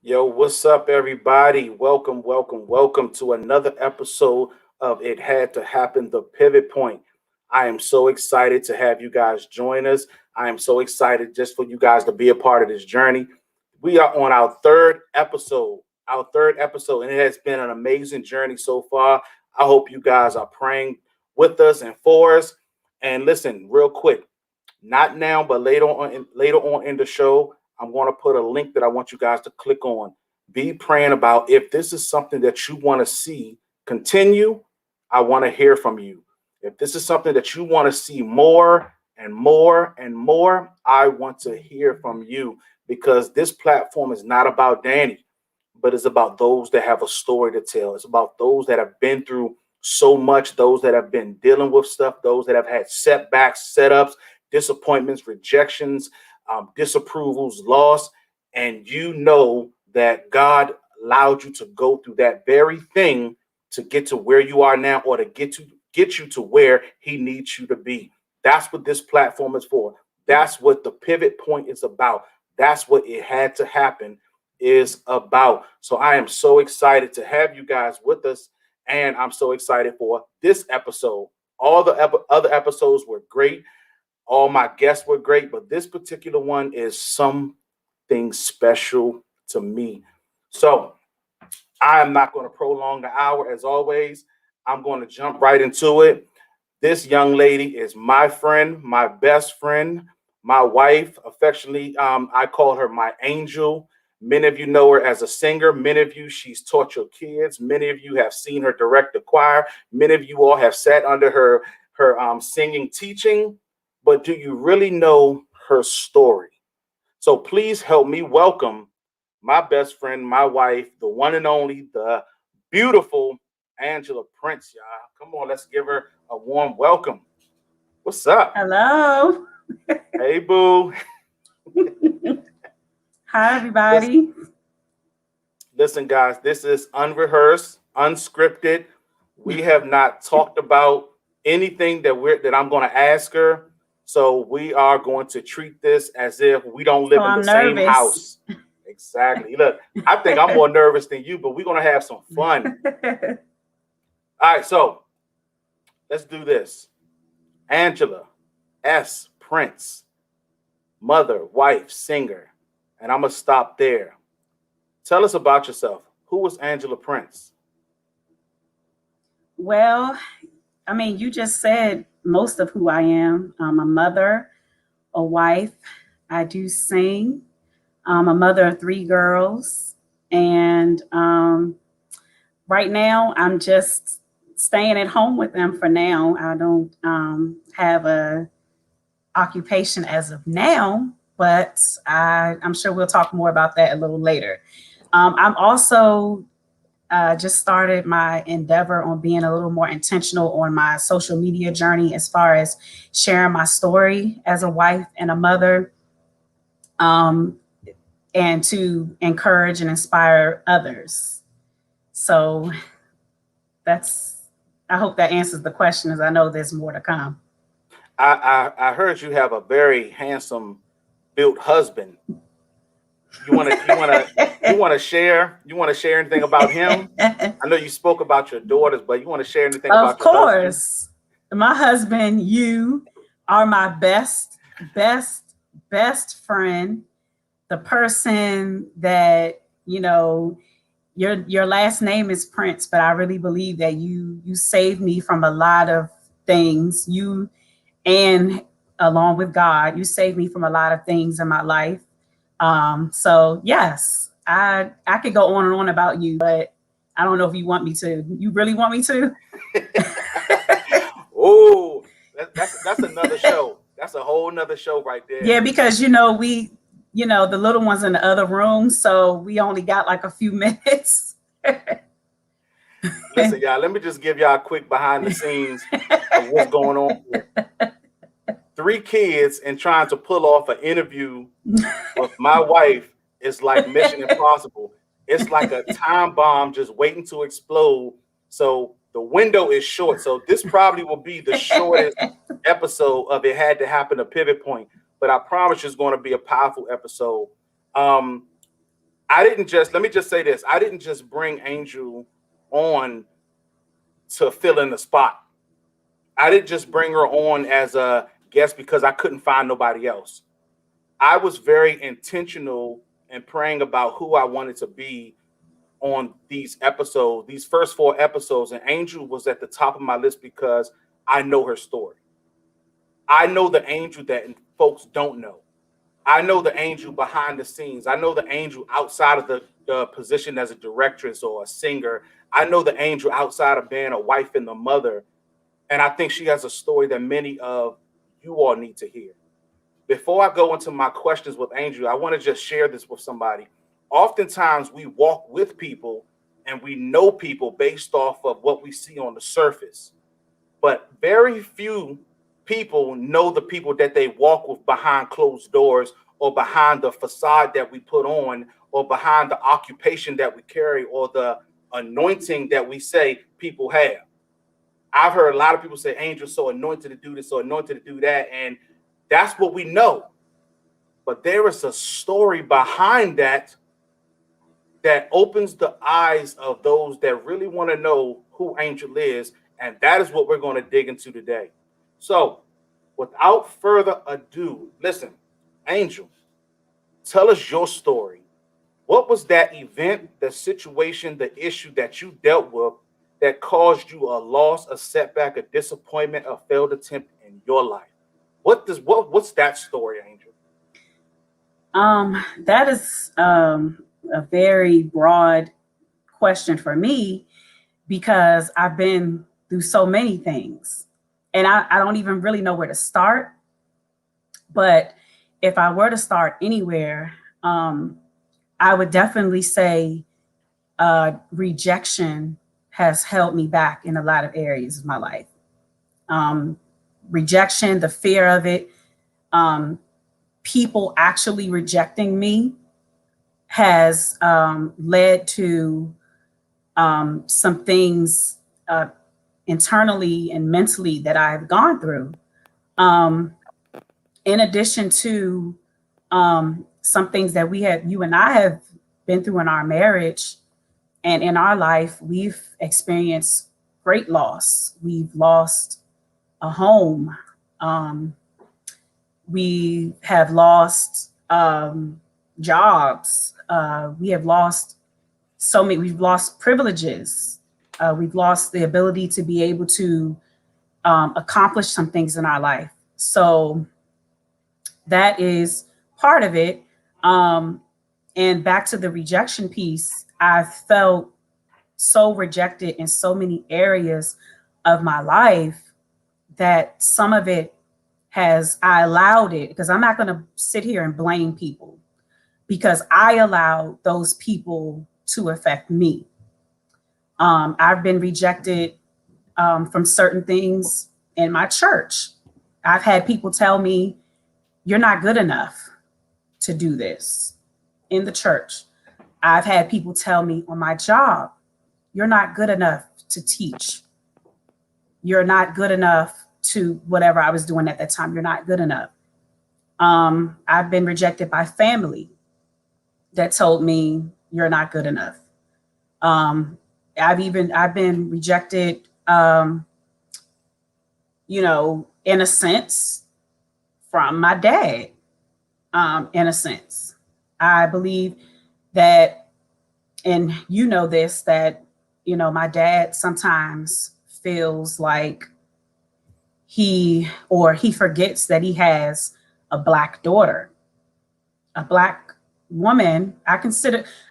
Yo, what's up, everybody? Welcome to another episode of It Had to Happen, the Pivot Point. I am so excited to have you guys join us. I am so excited just for you guys to be a part of this journey. We are on our third episode, and it has been an amazing journey so far. I hope you guys are praying with us and for us. And listen, real quick, not now, but later on in the show, I'm going to put a link that I want you guys to click on. Be praying about if this is something that you want to see continue. I want to hear from you. If this is something that you want to see more and more and more, I want to hear from you because this platform is not about Danny, but it's about those that have a story to tell. It's about those that have been through so much, those that have been dealing with stuff, those that have had setbacks, setups, disappointments, rejections, disapprovals, loss, and you know that God allowed you to go through that very thing to get to where you are now, or to get you to where He needs you to be. That's what this platform is for. That's what the pivot point is about. That's what it had to happen is about. So I am so excited to have you guys with us, and I'm so excited for this episode. All the other episodes were great. All my guests were great, but this particular one is something special to me. So I am not going to prolong the hour as always. I'm going to jump right into it. This young lady is my friend, my best friend, my wife. Affectionately, I call her my angel. Many of you know her as a singer. Many of you, she's taught your kids. Many of you have seen her direct the choir. Many of you all have sat under her singing teaching. But do you really know her story? So please help me welcome my best friend, my wife, the one and only, the beautiful Angela Prince, y'all. Come on, let's give her a warm welcome. What's up? Hello. Hey, boo. Hi, Listen, everybody. listen, guys, this is unrehearsed, unscripted. We have not talked about anything that I'm going to ask her. So we are going to treat this as if we don't So live in the I'm same nervous. house. Exactly. Look, I think I'm more nervous than you, but we're going to have some fun. All right, so let's do this. Angela S. Prince, mother, wife, singer. And I'm going to stop there. Tell us about yourself. Who was Angela Prince? Well, I mean, you just said most of who I am. I'm a mother, a wife. I do sing. I'm a mother of three girls. And right now, I'm just staying at home with them for now. I don't have a occupation as of now, but I'm sure we'll talk more about that a little later. I'm also just started my endeavor on being a little more intentional on my social media journey as far as sharing my story as a wife and a mother, um, and to encourage and inspire others. So that's, I hope that answers the question, as I know there's more to come. I heard you have a very handsome built husband. You want to share anything about him? I know you spoke about your daughters, but you want to share anything Of about your husband? course, my husband, you are my best friend, the person that, your last name is Prince, but I really believe that you saved me from a lot of things. You, and along with God, you saved me from a lot of things in my life. So yes, I could go on and on about you, but I don't know if you want me to. You really want me to? Oh, that's another show. That's a whole nother show right there. Yeah, because the little ones in the other room, so we only got like a few minutes. Listen, y'all, let me just give y'all a quick behind the scenes of what's going on here. Three kids and trying to pull off an interview with my wife is like Mission Impossible. It's like a time bomb just waiting to explode. So the window is short. So this probably will be the shortest episode of It Had to Happen, a pivot point. But I promise you it's going to be a powerful episode. Um, I didn't just, let me just say this. I didn't just bring Angel on to fill in the spot. I didn't just bring her on as a guest because I couldn't find nobody else. I was very intentional in praying about who I wanted to be on these episodes, these first four episodes. And Angel was at the top of my list because I know her story. I know the Angel that folks don't know. I know the Angel behind the scenes. I know the Angel outside of the position as a directress or a singer. I know the Angel outside of being a wife and a mother. And I think she has a story that many of you all need to hear. Before I go into my questions with Angel, I want to just share this with somebody. Oftentimes, we walk with people and we know people based off of what we see on the surface, but very few people know the people that they walk with behind closed doors or behind the facade that we put on or behind the occupation that we carry or the anointing that we say people have. I've heard a lot of people say Angel's so anointed to do this, so anointed to do that, and that's what we know. But there is a story behind that that opens the eyes of those that really want to know who Angel is, and that is what we're going to dig into today. So, without further ado, listen, Angel, tell us your story. What was that event, the situation, the issue that you dealt with that caused you a loss, a setback, a disappointment, a failed attempt in your life? What's that story, Angel? That is a very broad question for me because I've been through so many things and I don't even really know where to start. But if I were to start anywhere, I would definitely say rejection has held me back in a lot of areas of my life. Um, Rejection, the fear of it, um, people actually rejecting me has led to some things uh, internally and mentally that I've gone through. Um, in addition to some things that you and I have been through in our marriage and in our life, we've experienced great loss. We've lost a home. Um, we have lost jobs. We have lost so many, we've lost privileges. We've lost the ability to be able to accomplish some things in our life. So that is part of it. Um, and back to the rejection piece, I felt so rejected in so many areas of my life that some of it I allowed it because I'm not going to sit here and blame people because I allowed those people to affect me. I've been rejected from certain things in my church. I've had people tell me, you're not good enough to do this in the church. I've had people tell me on my job, you're not good enough to teach. You're not good enough to whatever I was doing at that time. You're not good enough. I've been rejected by family that told me you're not good enough. Um, I've been rejected, in a sense, from my dad. In a sense, I believe that, and you know this, that my dad sometimes feels like he forgets that he has a black daughter, a black woman. I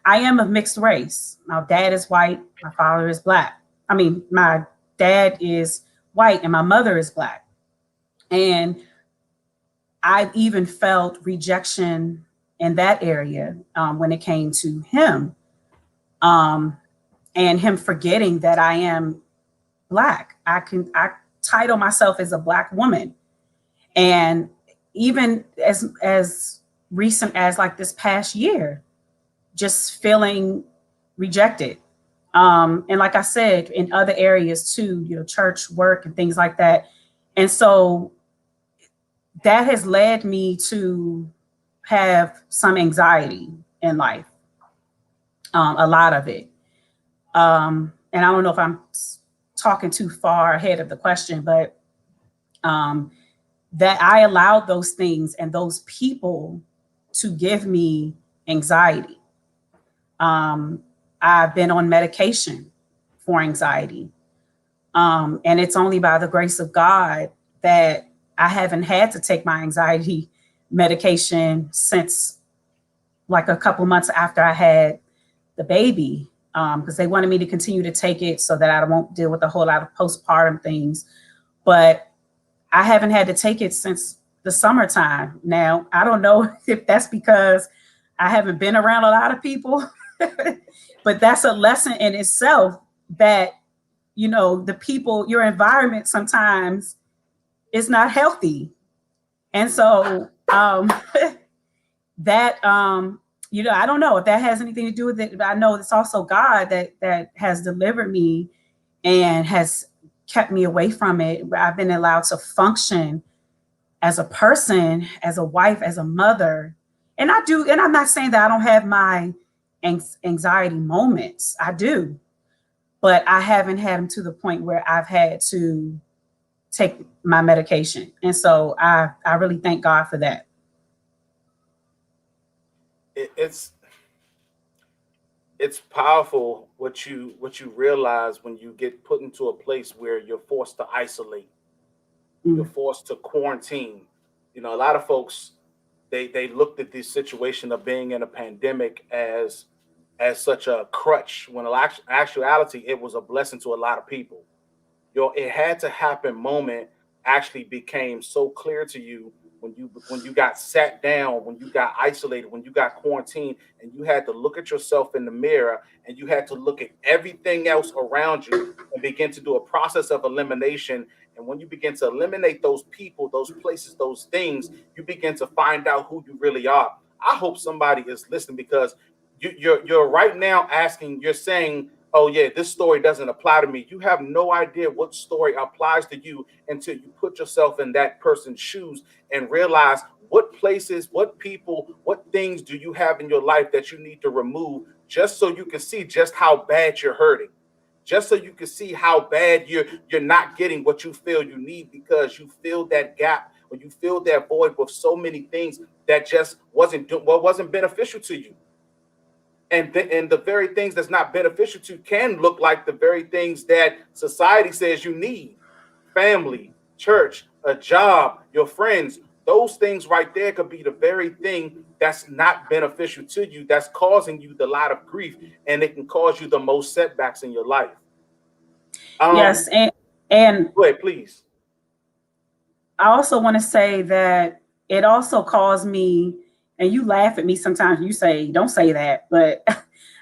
am of mixed race. My dad is white, my father is black. I mean, my dad is white and my mother is black. And I've even felt rejection in that area when it came to him, um, and him forgetting that I am black. I title myself as a black woman, and even as recent as like this past year, just feeling rejected. And like I said, in other areas too, church, work, and things like that. And so that has led me to have some anxiety in life. a lot of it. And I don't know if I'm talking too far ahead of the question, but um, that I allowed those things and those people to give me anxiety. Um, I've been on medication for anxiety. And it's only by the grace of God that I haven't had to take my anxiety medication since like a couple months after I had the baby, because they wanted me to continue to take it so that I won't deal with a whole lot of postpartum things. But I haven't had to take it since the summertime. Now, I don't know if that's because I haven't been around a lot of people, but that's a lesson in itself that, the people, your environment sometimes is not healthy. And so that, I don't know if that has anything to do with it, but I know it's also God that has delivered me and has kept me away from it. I've been allowed to function as a person, as a wife, as a mother. And I do, and I'm not saying that I don't have my anxiety moments. I do, but I haven't had them to the point where I've had to take my medication. And so I really thank God for that. It's powerful what you realize when you get put into a place where you're forced to isolate, you're Mm. forced to quarantine. A lot of folks, they looked at this situation of being in a pandemic as such a crutch, when in actuality it was a blessing to a lot of people. Your "it had to happen" moment actually became so clear to you when you got sat down, when you got isolated, when you got quarantined, and you had to look at yourself in the mirror, and you had to look at everything else around you and begin to do a process of elimination. And when you begin to eliminate those people, those places, those things, you begin to find out who you really are. I hope somebody is listening, because you're right now asking, you're saying, "Oh yeah, this story doesn't apply to me." You have no idea what story applies to you until you put yourself in that person's shoes and realize what places, what people, what things do you have in your life that you need to remove, just so you can see just how bad you're hurting, just so you can see how bad you're not getting what you feel you need, because you fill that gap, or you fill that void with so many things that just wasn't beneficial to you. And the very things that's not beneficial to can look like the very things that society says you need: family, church, a job, your friends. Those things right there could be the very thing that's not beneficial to you, that's causing you the lot of grief, and it can cause you the most setbacks in your life. Yes, um and Go ahead, please. I also want to say that it also caused me, and you laugh at me sometimes. You say, "Don't say that," but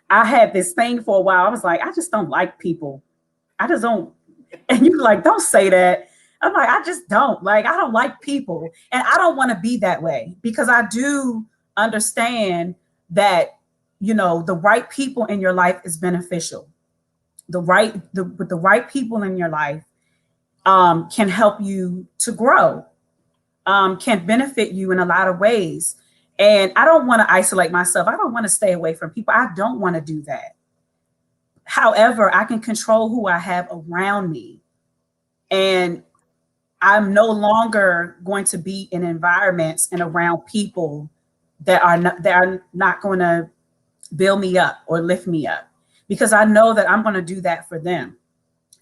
I had this thing for a while. I was like, I just don't like people. I just don't. And you like, "Don't say that." I'm like, I just don't like. I don't like people, and I don't want to be that way, because I do understand that the right people in your life is beneficial. With the right people in your life can help you to grow, can benefit you in a lot of ways. And I don't want to isolate myself. I don't want to stay away from people. I don't want to do that. However, I can control who I have around me. And I'm no longer going to be in environments and around people that are not going to build me up or lift me up, because I know that I'm going to do that for them.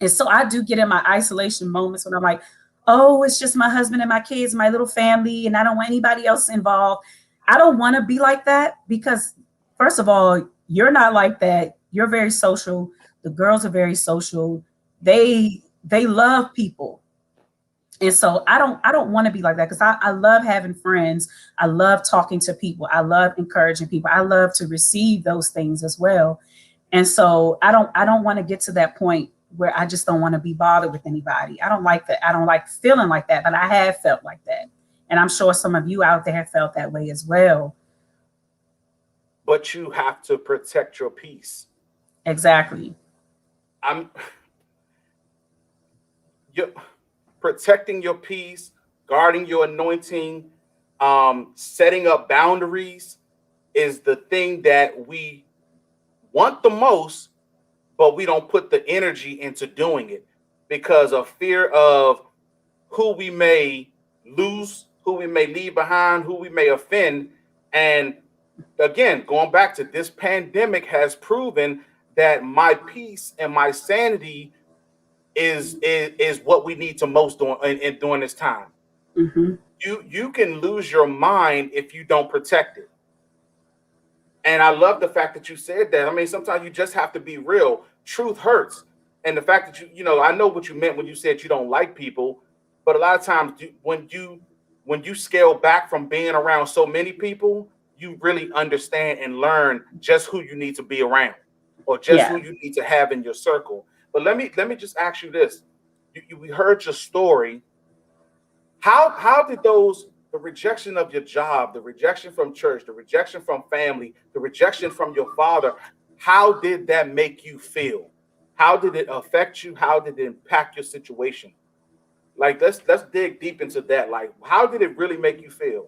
And so I do get in my isolation moments when I'm like, "Oh, it's just my husband and my kids, my little family, and I don't want anybody else involved." I don't want to be like that, because, first of all, you're not like that. You're very social. The girls are very social. They love people. And so I don't want to be like that, because I love having friends. I love talking to people. I love encouraging people. I love to receive those things as well. And so I don't want to get to that point where I just don't want to be bothered with anybody. I don't like that. I don't like feeling like that, but I have felt like that. And I'm sure some of you out there have felt that way as well. But you have to protect your peace. Exactly. I'm you Protecting your peace, guarding your anointing, setting up boundaries is the thing that we want the most, but we don't put the energy into doing it because of fear of who we may lose, who we may leave behind, who we may offend. And again, going back to this pandemic has proven that my peace and my sanity is what we need to most during this time. Mm-hmm. You can lose your mind if you don't protect it. And I love the fact that you said that. I mean, sometimes you just have to be real. Truth hurts. And the fact that I know what you meant when you said you don't like people, but a lot of times when you scale back from being around so many people, you really understand and learn just who you need to be around or just who Yeah. you need to have in your circle. But let me just ask you this. We heard your story. How did the rejection of your job, the rejection from church, the rejection from family, the rejection from your father, how did that make you feel? How did it affect you? How did it impact your situation? Like let's dig deep into that. Like how did it really make you feel?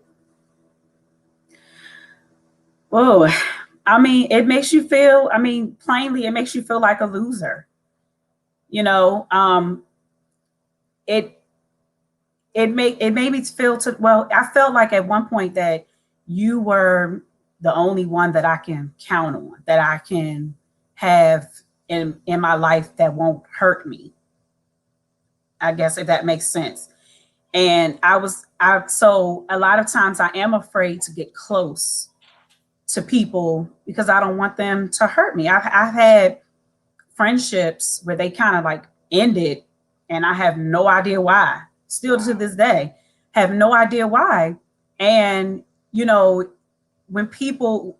Whoa. I mean, it makes you feel, I mean, plainly, it makes you feel like a loser. You know, it it made me feel to well, I felt like at one point that you were the only one that I can count on, that I can have in my life that won't hurt me. I guess if that makes sense. And I so a lot of times I am afraid to get close to people because I don't want them to hurt me. I've had friendships where they kind of like ended and I have no idea why. Still to Wow. this day, have no idea why. And you know, when people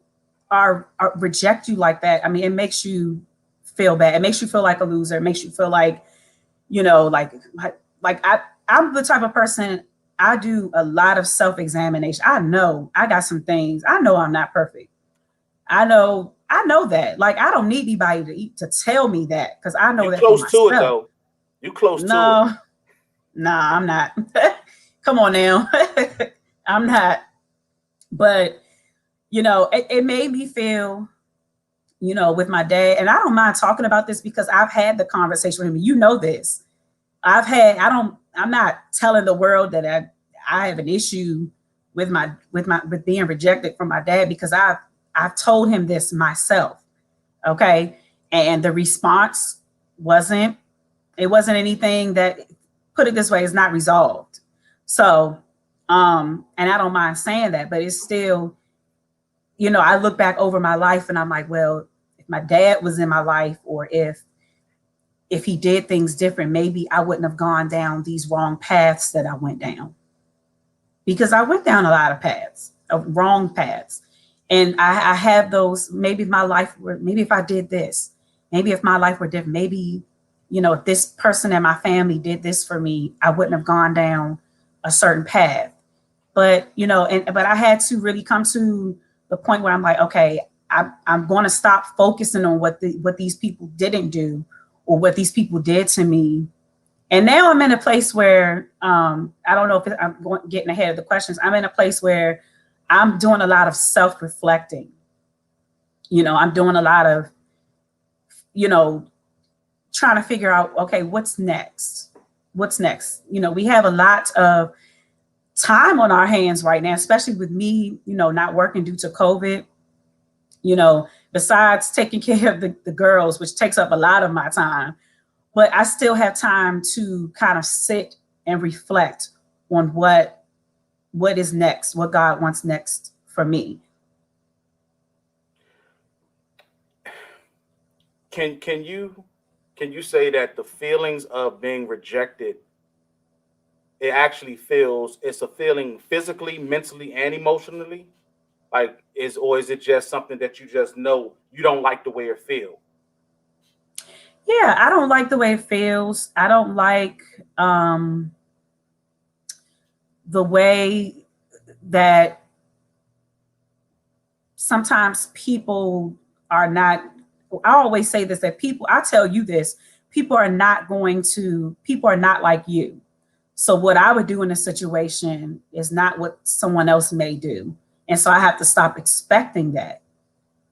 are reject you like that, I mean, it makes you feel bad. It makes you feel like a loser. It makes you feel like, you know, like I'm the type of person, I do a lot of self-examination. I know I got some things. I know I'm not perfect. I know that. Like I don't need anybody to tell me that because I know You that for close to it myself. though. You close to it. No, nah, I'm not. Come on now. I'm not. But you know, it made me feel, you know, with my dad, and I don't mind talking about this because I've had the conversation with him. You know this. I'm not telling the world that I have an issue with being rejected from my dad because I've told him this myself. Okay. And the response wasn't, it wasn't anything that, put it this way, is not resolved. So, and I don't mind saying that, but it's still, you know, I look back over my life and I'm like, well, if my dad was in my life or if he did things different, maybe I wouldn't have gone down these wrong paths that I went down because I went down a lot of paths, of wrong paths. And I have those, maybe if my life were, maybe if I did this, maybe if my life were different, maybe, you know, if this person in my family did this for me, I wouldn't have gone down a certain path. But, you know, but I had to really come to the point where I'm like, okay, I'm going to stop focusing on what these people didn't do or what these people did to me. And now I'm in a place where I don't know if getting ahead of the questions. I'm in a place where I'm doing a lot of self-reflecting. You know, I'm doing a lot of, you know, trying to figure out, okay, what's next? What's next? You know, we have a lot of time on our hands right now, especially with me, you know, not working due to COVID, you know, besides taking care of the girls, which takes up a lot of my time, but I still have time to kind of sit and reflect on what is next, what God wants next for me. Can you say that the feelings of being rejected, it actually feels, it's a feeling physically, mentally, and emotionally? Like is it just something that you just know you don't like the way it feel? Yeah, I don't like the way it feels. I don't like um, the way that sometimes people are not, I always say this, that people, I tell you this, people are not like you. So what I would do in a situation is not what someone else may do. And so I have to stop expecting that.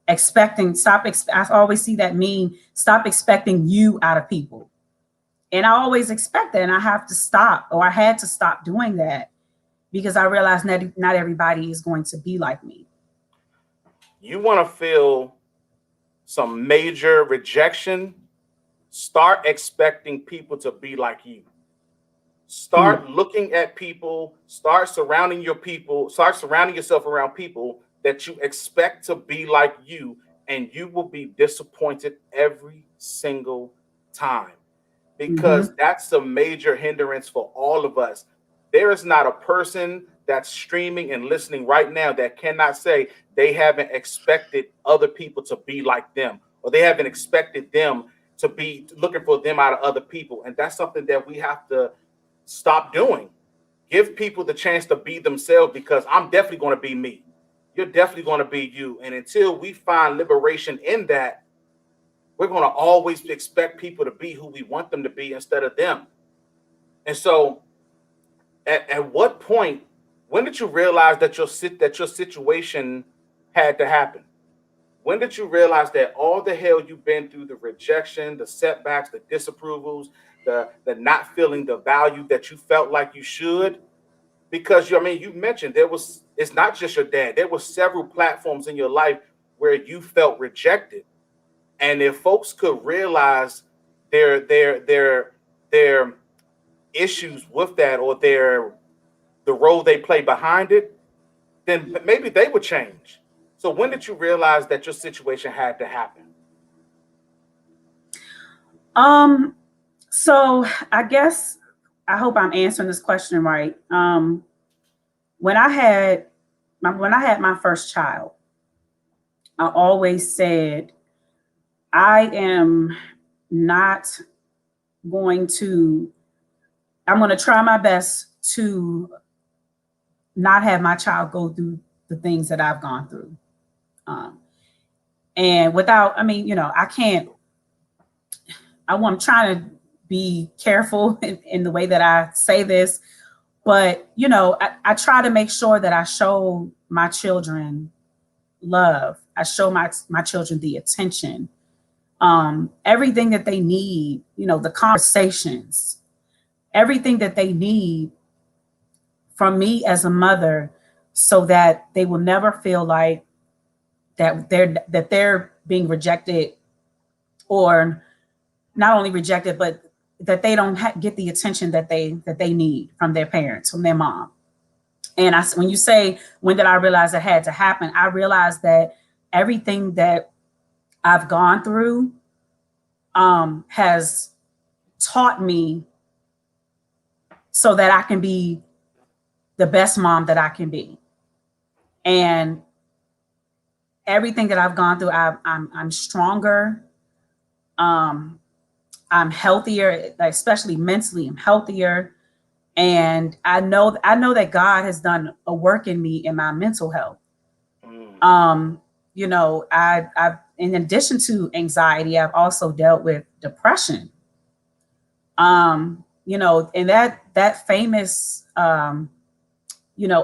I always see that mean, stop expecting you out of people. And I always expect that. And I have to stop, or I had to stop doing that, because I realized that not everybody is going to be like me. You want to feel some major rejection, start expecting people to be like you. Mm. Start looking at people, start surrounding yourself around people that you expect to be like you, and you will be disappointed every single time, because Hmm. that's a major hindrance for all of us. There is not a person that's streaming and listening right now that cannot say they haven't expected other people to be like them, or they haven't expected them to be looking for them out of other people. And that's something that we have to stop doing. Give people the chance to be themselves, because I'm definitely going to be me. You're definitely going to be you. And until we find liberation in that, we're going to always expect people to be who we want them to be instead of them. And so, at what point, when did you realize that your situation had to happen? When did you realize that all the hell you've been through, the rejection, the setbacks, the disapprovals, the not feeling the value that you felt like you should? Because you mentioned it's not just your dad. There were several platforms in your life where you felt rejected. And if folks could realize their issues with that, or the role they play behind it, then maybe they would change. So when did you realize that your situation had to happen? Um, so I guess, I hope I'm answering this question right. When I had my first child, I always said, I am not going to, I'm going to try my best to not have my child go through the things that I've gone through. Um, and without, I can't, I'm trying to be careful in the way that I say this, but, I try to make sure that I show my children love. I show my children the attention, everything that they need, the conversations, everything that they need from me as a mother, so that they will never feel like that they're being rejected, or not only rejected, but that they don't get the attention that they need from their parents, from their mom. And when you say, when did I realize it had to happen? I realized that everything that I've gone through, has taught me, so that I can be the best mom that I can be. And everything that I've gone through, I'm stronger. Um, I'm healthier, especially mentally. I'm healthier, and I know that God has done a work in me in my mental health. Mm. I've, in addition to anxiety, I've also dealt with depression. And that famous,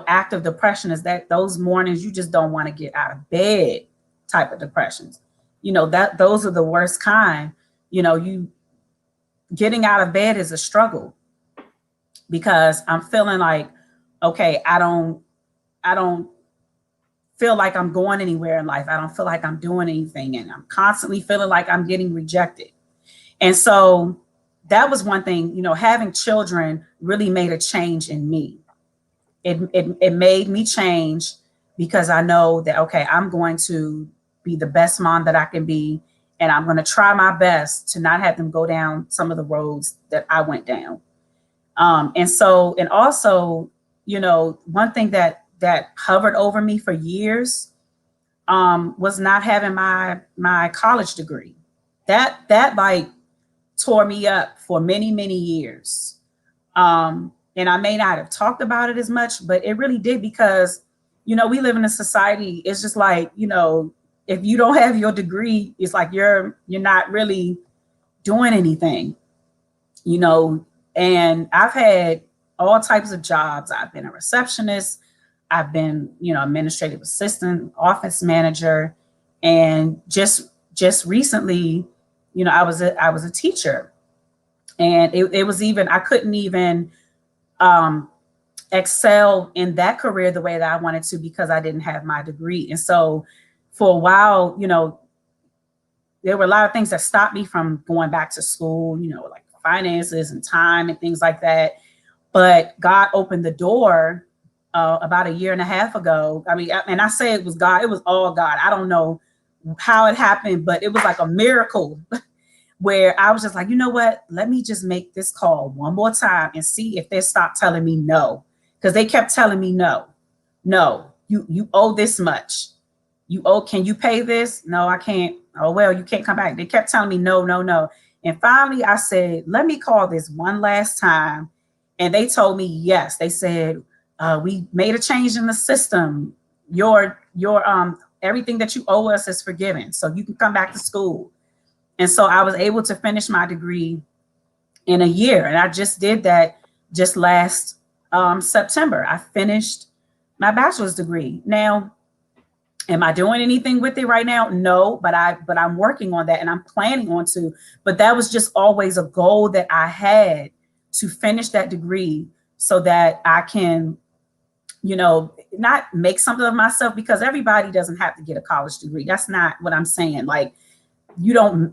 act of depression is that those mornings you just don't want to get out of bed type of depressions. That those are the worst kind. You getting out of bed is a struggle, because I'm feeling like, okay, I don't feel like I'm going anywhere in life. I don't feel like I'm doing anything, and I'm constantly feeling like I'm getting rejected. And so that was one thing, having children really made a change in me. It made me change, because I know that, okay, I'm going to be the best mom that I can be, and I'm going to try my best to not have them go down some of the roads that I went down. And also, one thing that hovered over me for years, was not having my college degree. That like tore me up for many, many years. And I may not have talked about it as much, but it really did, because, we live in a society. It's just like, if you don't have your degree, it's like you're not really doing anything, you know. And I've had all types of jobs. I've been a receptionist. I've been, administrative assistant, office manager, And just recently, I was a teacher, and it was even I couldn't even um, excel in that career the way that I wanted to because I didn't have my degree. And so for a while, there were a lot of things that stopped me from going back to school, like finances and time and things like that. But God opened the door about a year and a half ago. I mean, and I say it was God, it was all God. I don't know how it happened, but it was like a miracle where I was just like, you know what? Let me just make this call one more time and see if they stop telling me no. Because they kept telling me no, no, you owe this much. Can you pay this? No, I can't. Oh, well, you can't come back. They kept telling me no, no, no. And finally I said, let me call this one last time. And they told me yes. They said, we made a change in the system. Your everything that you owe us is forgiven. So you can come back to school. And so I was able to finish my degree in a year. And I just did that just last September. I finished my bachelor's degree. Now, am I doing anything with it right now? No, but I'm working on that and I'm planning on to. But that was just always a goal that I had to finish that degree so that I can, not make something of myself, because everybody doesn't have to get a college degree. That's not what I'm saying. Like, you don't,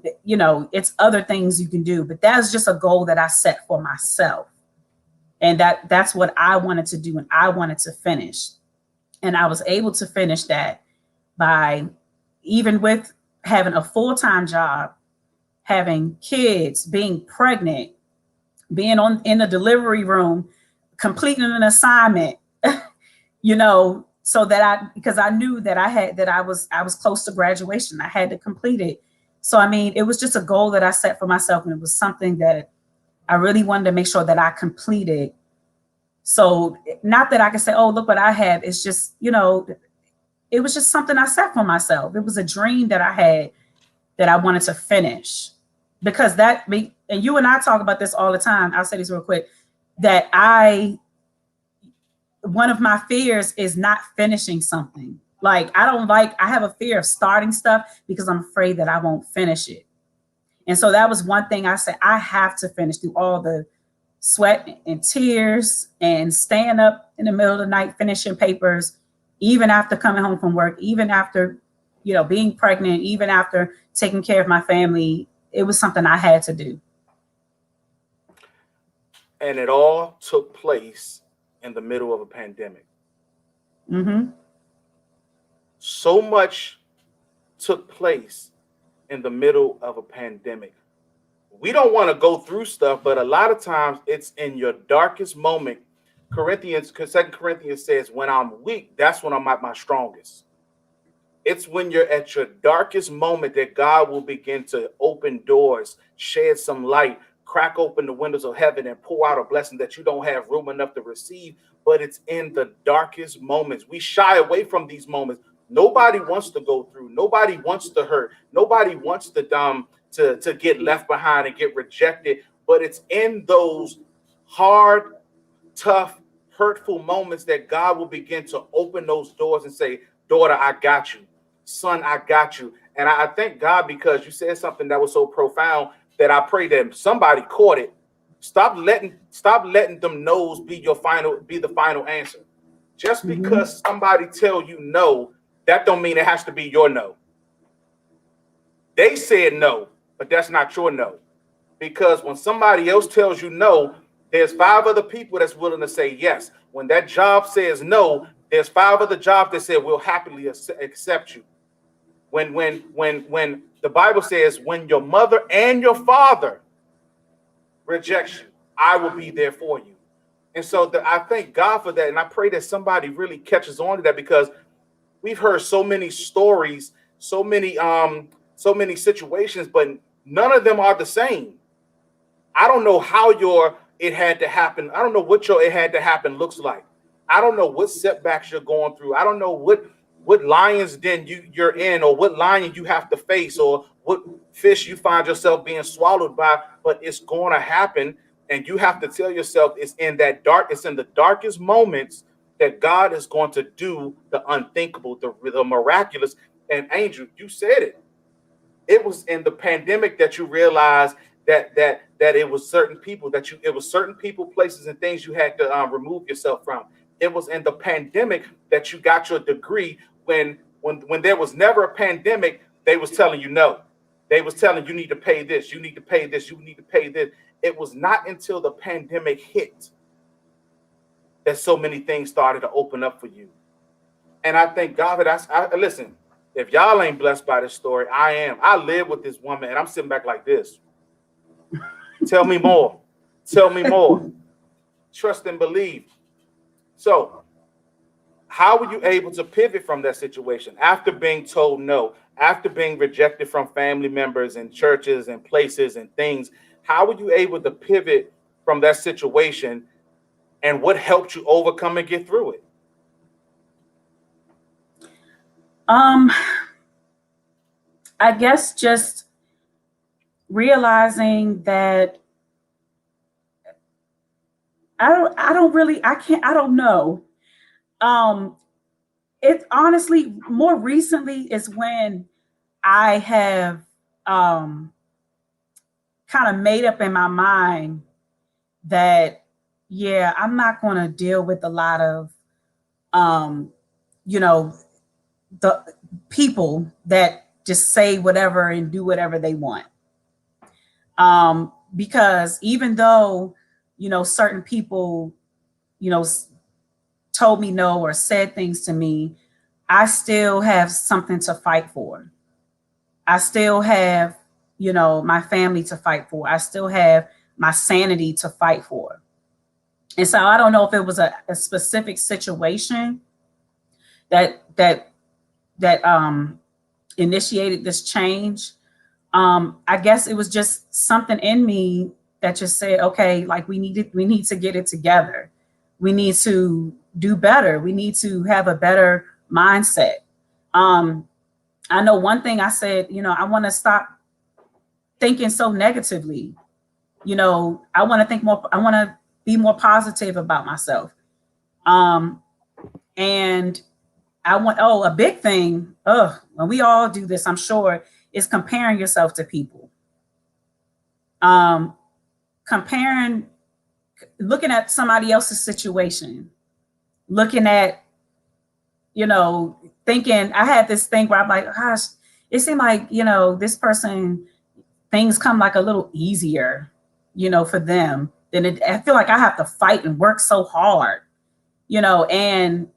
it's other things you can do, but that's just a goal that I set for myself. And that's what I wanted to do and I wanted to finish. And I was able to finish that by, even with having a full-time job, having kids, being pregnant, being in the delivery room, completing an assignment, so that because I knew that I was close to graduation. I had to complete it. So I mean, it was just a goal that I set for myself, and it was something that I really wanted to make sure that I completed. So not that I can say, oh, look what I have. It's just, it was just something I set for myself. It was a dream that I had that I wanted to finish, because and you and I talk about this all the time. I'll say this real quick, that one of my fears is not finishing something. Like, I have a fear of starting stuff because I'm afraid that I won't finish it. And so that was one thing I said, I have to finish, through all the sweat and tears and staying up in the middle of the night, finishing papers, even after coming home from work, even after, being pregnant, even after taking care of my family. It was something I had to do. And it all took place in the middle of a pandemic. Mm-hmm. So much took place in the middle of a pandemic. We don't want to go through stuff, but a lot of times it's in your darkest moment. Second Corinthians says, when I'm weak, that's when I'm at my strongest. It's when you're at your darkest moment that God will begin to open doors, shed some light, crack open the windows of heaven, and pour out a blessing that you don't have room enough to receive. But it's in the darkest moments. We shy away from these moments. Nobody wants to go through. Nobody wants to hurt. Nobody wants to get left behind and get rejected. But it's in those hard, tough, hurtful moments that God will begin to open those doors and say, daughter, I got you. Son, I got you. And I thank God, because you said something that was so profound that I pray that somebody caught it. Stop letting them no's be the final answer. Just Mm-hmm. because somebody tell you no, that don't mean it has to be your no. They said no, but that's not your no. Because when somebody else tells you no, there's five other people that's willing to say yes. When that job says no, there's five other jobs that say we'll happily accept you. When the Bible says, when your mother and your father reject you, I will be there for you. And so I thank God for that, and I pray that somebody really catches on to that, because we've heard so many stories, so many situations, but none of them are the same. I don't know how your it had to happen. I don't know what your it had to happen looks like. I don't know what setbacks you're going through. I don't know what lions den you're in, or what lion you have to face, or what fish you find yourself being swallowed by, but it's going to happen. And you have to tell yourself it's in the darkest moments that God is going to do the unthinkable, the miraculous. And Angel, you said it. It was in the pandemic that you realized that it was certain people that you it was certain people, places, and things you had to remove yourself from. It was in the pandemic that you got your degree. When there was never a pandemic, they was telling you no. They was telling you need to pay this, you need to pay this, you need to pay this. It was not until the pandemic hit that so many things started to open up for you. And I thank God for that. Listen, if y'all ain't blessed by this story, I am. I live with this woman and I'm sitting back like this. Tell me more. Tell me more. Trust and believe. So, how were you able to pivot from that situation after being told no, after being rejected from family members and churches and places and things? How were you able to pivot from that situation, and what helped you overcome and get through it? I guess just realizing that I don't know. Um, it honestly more recently is when I have kind of made up in my mind that yeah, I'm not going to deal with a lot of um, you know, the people that just say whatever and do whatever they want. Because even though, certain people, you know, told me no or said things to me, I still have something to fight for. I still have, my family to fight for. I still have my sanity to fight for. And so I don't know if it was a specific situation that initiated this change. I guess it was just something in me that just said, okay, like we need to get it together. We need to do better. We need to have a better mindset. I know one thing I said, I want to stop thinking so negatively. I want to think more, I want to be more positive about myself. And a big thing, when we all do this, I'm sure, is comparing yourself to people. Comparing, looking at somebody else's situation, looking at, thinking, I had this thing where I'm like, gosh, it seemed like, this person, things come like a little easier, for them than it. I feel like I have to fight and work so hard, and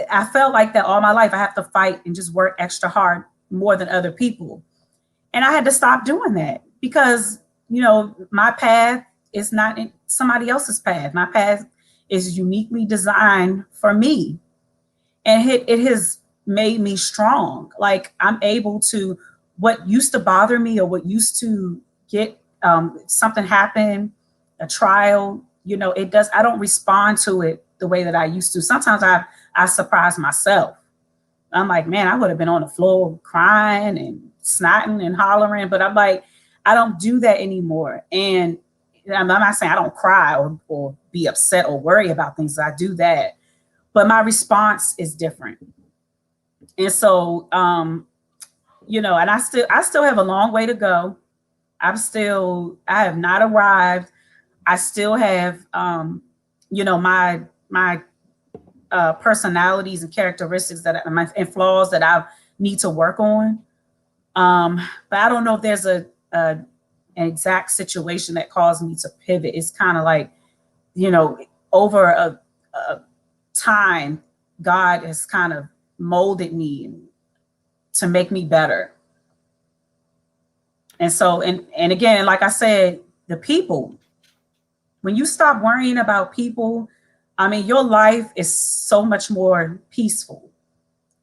I felt like that all my life. I have to fight and just work extra hard more than other people. And I had to stop doing that because, my path is not in somebody else's path. My path is uniquely designed for me. And it has made me strong. Like I'm able to, what used to bother me or what used to get something happen, a trial, I don't respond to it the way that I used to. Sometimes I surprise myself. I'm like, man, I would have been on the floor crying and snotting and hollering, but I'm like, I don't do that anymore. And I'm not saying I don't cry or be upset or worry about things. I do that, but my response is different. And so, and I still have a long way to go. I have not arrived. I still have, my personalities and characteristics and flaws that I need to work on. But I don't know if there's an exact situation that caused me to pivot. It's kind of like, over a time, God has kind of molded me to make me better. And so, and again, like I said, the people, when you stop worrying about people, I mean, your life is so much more peaceful.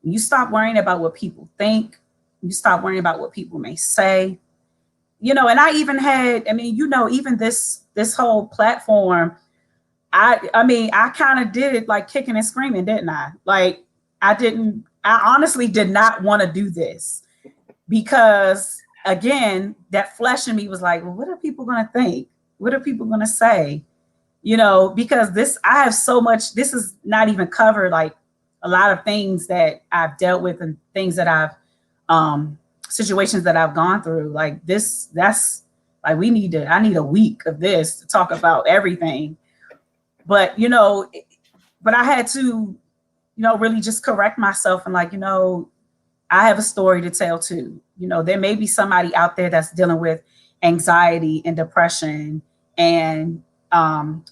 You stop worrying about what people think. You stop worrying about what people may say. And I even had, even this whole platform, I kind of did it like kicking and screaming, didn't I? Like I honestly did not want to do this because again, that flesh in me was like, well, what are people going to think? What are people going to say? Because I have so much, this is not even covered like a lot of things that I've dealt with and things that I've um, situations that I've gone through. Like this, that's like I need a week of this to talk about everything. But but I had to, really just correct myself and like, I have a story to tell too. There may be somebody out there that's dealing with anxiety and depression and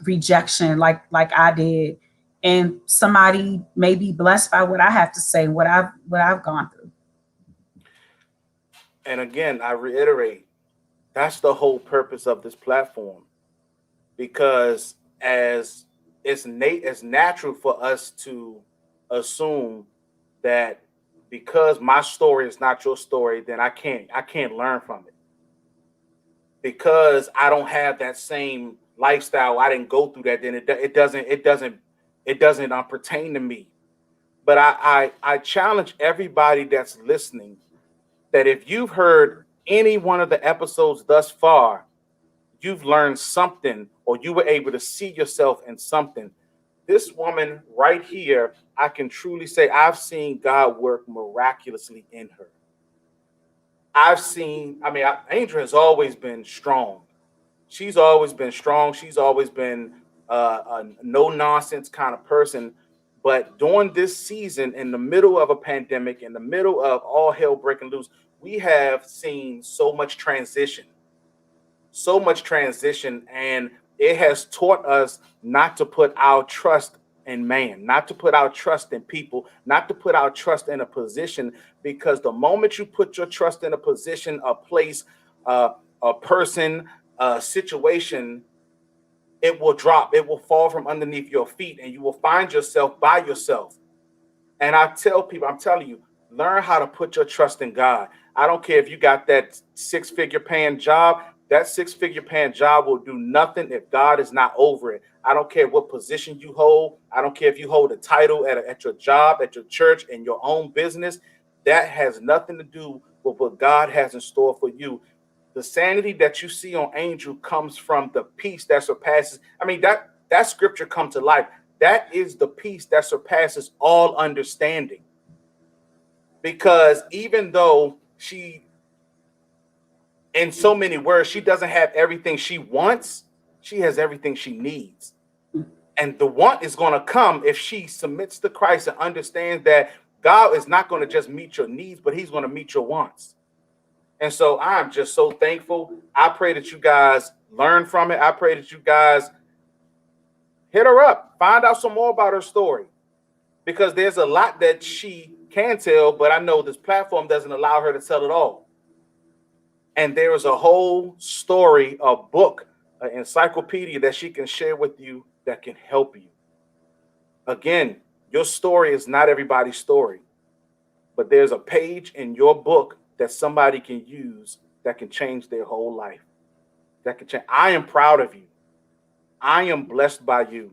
rejection, like I did, and somebody may be blessed by what I have to say, what I've gone through. And again, I reiterate, that's the whole purpose of this platform, because as it's natural for us to assume that because my story is not your story, then I can't learn from it, because I don't have that same lifestyle. I didn't go through that. Then it doesn't pertain to me. But I challenge everybody that's listening that if you've heard any one of the episodes thus far, you've learned something, or you were able to see yourself in something. This woman right here, I can truly say I've seen God work miraculously in her. Angel has always been strong. She's always been strong. She's always been a no nonsense kind of person. But during this season, in the middle of a pandemic, in the middle of all hell breaking loose, we have seen so much transition, and it has taught us not to put our trust in man, not to put our trust in people, not to put our trust in a position, because the moment you put your trust in a position, a place, uh, a person, a situation, it will drop, it will fall from underneath your feet, and you will find yourself by yourself. And I tell people, I'm telling you, learn how to put your trust in God. I don't care if you got that six-figure paying job. That six-figure paying job will do nothing if God is not over it. I don't care what position you hold. I don't care if you hold a title at your job, at your church, in your own business. That has nothing to do with what God has in store for you. The sanity that you see on Angel comes from the peace that surpasses. That scripture come to life. That is the peace that surpasses all understanding. Because even though she, in so many words, she doesn't have everything she wants, she has everything she needs. And the want is going to come if she submits to Christ and understands that God is not going to just meet your needs, but He's going to meet your wants. And so I'm just so thankful. I pray that you guys learn from it. I pray that you guys hit her up, find out some more about her story, because there's a lot that she can tell, but I know this platform doesn't allow her to tell it all. And there is a whole story, a book, an encyclopedia that she can share with you that can help you. Again, your story is not everybody's story, but there's a page in your book that somebody can use that can change their whole life. That can change. I am proud of you. I am blessed by you.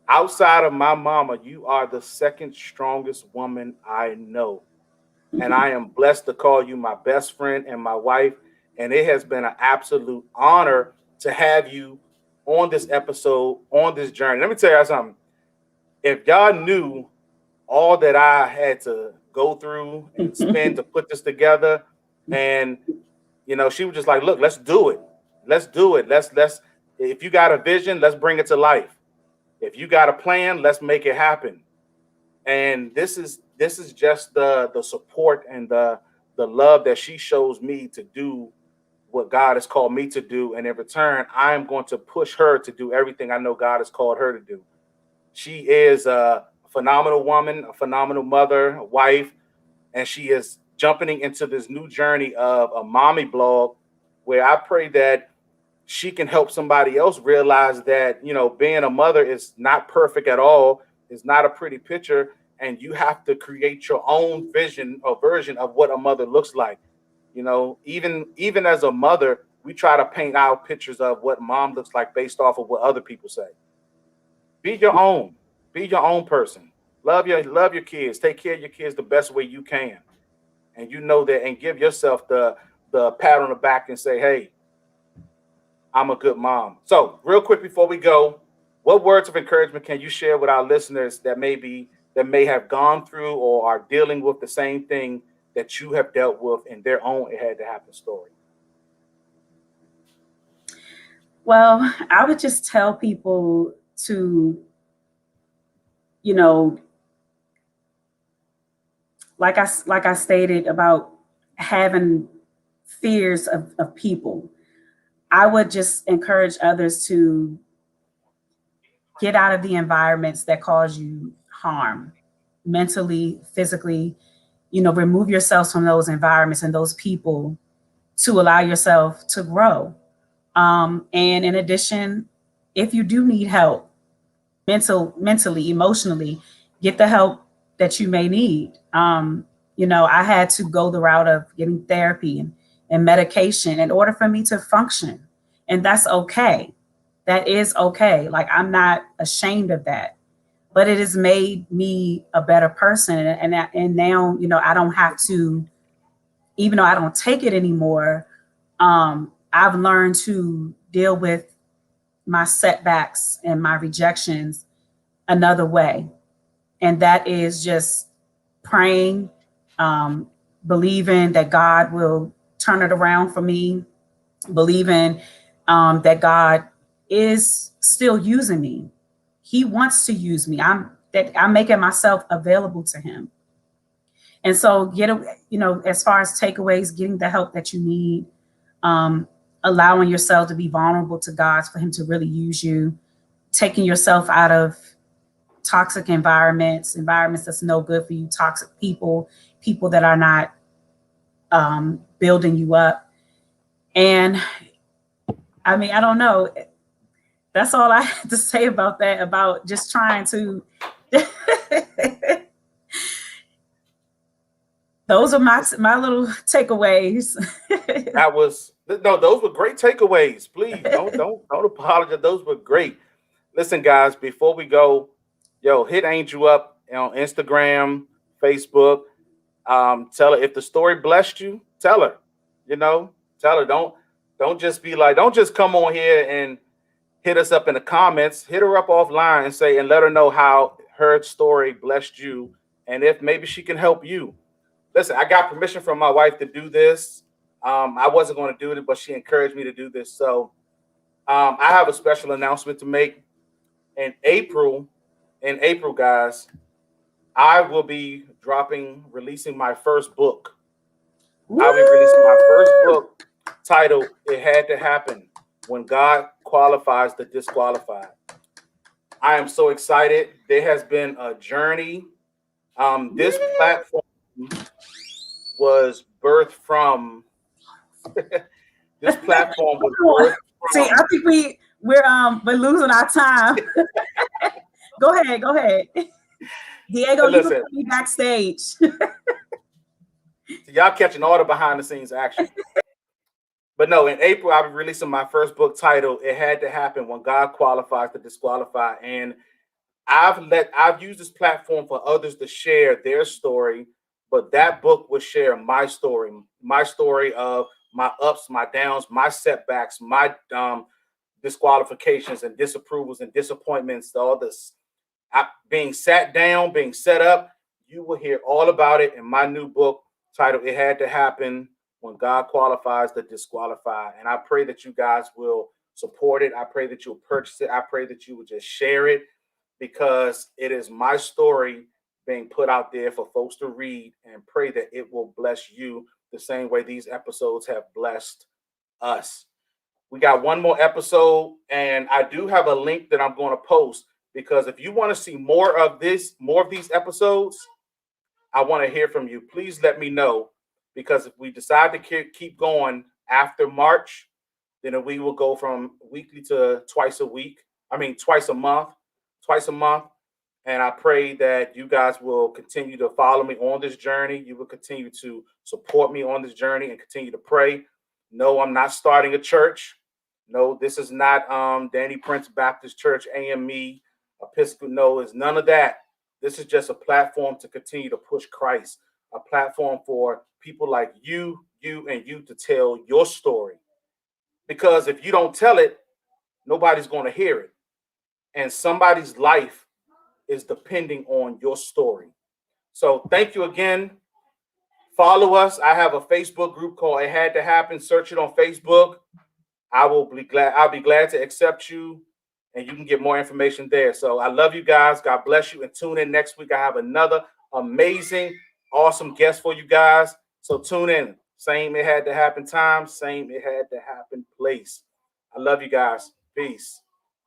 Outside of my mama, you are the second strongest woman I know. And I am blessed to call you my best friend and my wife. And it has been an absolute honor to have you on this episode, on this journey. Let me tell you something. If y'all knew all that I had to go through and spend to put this together, and she was just like, look, let's do it. Let's do it. Let's if you got a vision, let's bring it to life. If you got a plan, let's make it happen. And this is just the support and the love that she shows me to do what God has called me to do. And in return, I am going to push her to do everything I know God has called her to do. She is a phenomenal woman, a phenomenal mother, a wife, and she is jumping into this new journey of a mommy blog, where I pray that she can help somebody else realize that, being a mother is not perfect at all. It's not a pretty picture. And you have to create your own vision or version of what a mother looks like. Even as a mother, we try to paint our pictures of what mom looks like based off of what other people say. Be your own. Be your own person. Love your kids. Take care of your kids the best way you can. And you know that, and give yourself the pat on the back and say, hey, I'm a good mom. So, real quick before we go, what words of encouragement can you share with our listeners that may have gone through or are dealing with the same thing that you have dealt with in their own it had to happen story? Well, I would just tell people to, you know, like I stated about having fears of people. I would just encourage others to get out of the environments that cause you harm mentally, physically, remove yourselves from those environments and those people to allow yourself to grow. And in addition, if you do need help, mentally, emotionally, get the help that you may need. I had to go the route of getting therapy and medication in order for me to function. And that's okay. That is okay. Like, I'm not ashamed of that, but it has made me a better person. And now, I don't have to, even though I don't take it anymore, I've learned to deal with my setbacks and my rejections another way. And that is just praying, um, believing that God will turn it around for me, believing that God is still using me. He wants to use me. I'm making myself available to him. And so as far as takeaways, getting the help that you need, um, allowing yourself to be vulnerable to God for him to really use you, taking yourself out of toxic environments that's no good for you, toxic people that are not building you up. And I mean, I don't know. That's all I have to say about that, about just trying to. Those are my little takeaways. That was no, those were great takeaways. Please don't apologize. Those were great. Listen, guys, before we go, yo, hit Angel up on Instagram, Facebook. Tell her if the story blessed you, tell her. You know, tell her. Don't just be like, don't just come on here and hit us up in the comments. Hit her up offline and say and let her know how her story blessed you and if maybe she can help you. Listen, I got permission from my wife to do this. I wasn't going to do it, but she encouraged me to do this. So I have a special announcement to make in April. In April, guys, I will be releasing my first book. I'll be releasing my first Woo! book titled "It Had to Happen When God Qualifies the Disqualified." I am so excited. There has been a journey. This platform was birthed from this platform was birthed See, I from. think we're losing our time. Go ahead. Diego, you can Listen, put me backstage. so y'all catching all the behind the scenes action. But no, in April, I'll be releasing my first book titled "It Had to Happen When God Qualifies to Disqualify." And I've used this platform for others to share their story, but that book will share my story of my ups, my downs, my setbacks, my disqualifications and disapprovals and disappointments, all this being sat down, being set up. You will hear all about it in my new book titled "It Had to Happen When God Qualifies the Disqualify." And I pray that you guys will support it. I pray that you'll purchase it. I pray that you will just share it because it is my story being put out there for folks to read and pray that it will bless you the same way these episodes have blessed us. We got one more episode, and I do have a link that I'm going to post because if you want to see more of these episodes, I want to hear from you. Please let me know because if we decide to keep going after March, then we will go from weekly to twice a week. I mean, twice a month. And I pray that you guys will continue to follow me on this journey. You will continue to support me on this journey and continue to pray. No, I'm not starting a church. No, this is not Danny Prince Baptist Church, AME, Episcopal. No, it's none of that. This is just a platform to continue to push Christ, a platform for people like and you to tell your story. Because if you don't tell it, nobody's going to hear it. And somebody's life is depending on your story. So thank you again Follow us. I have a Facebook group called It Had to Happen. Search it on Facebook. I'll be glad to accept you, and you can get more information there. So I love you guys. God bless you, and tune in next week. I have another amazing, awesome guest for you guys. So tune in. Same It Had to Happen time, same It Had to Happen place. I love you guys. Peace.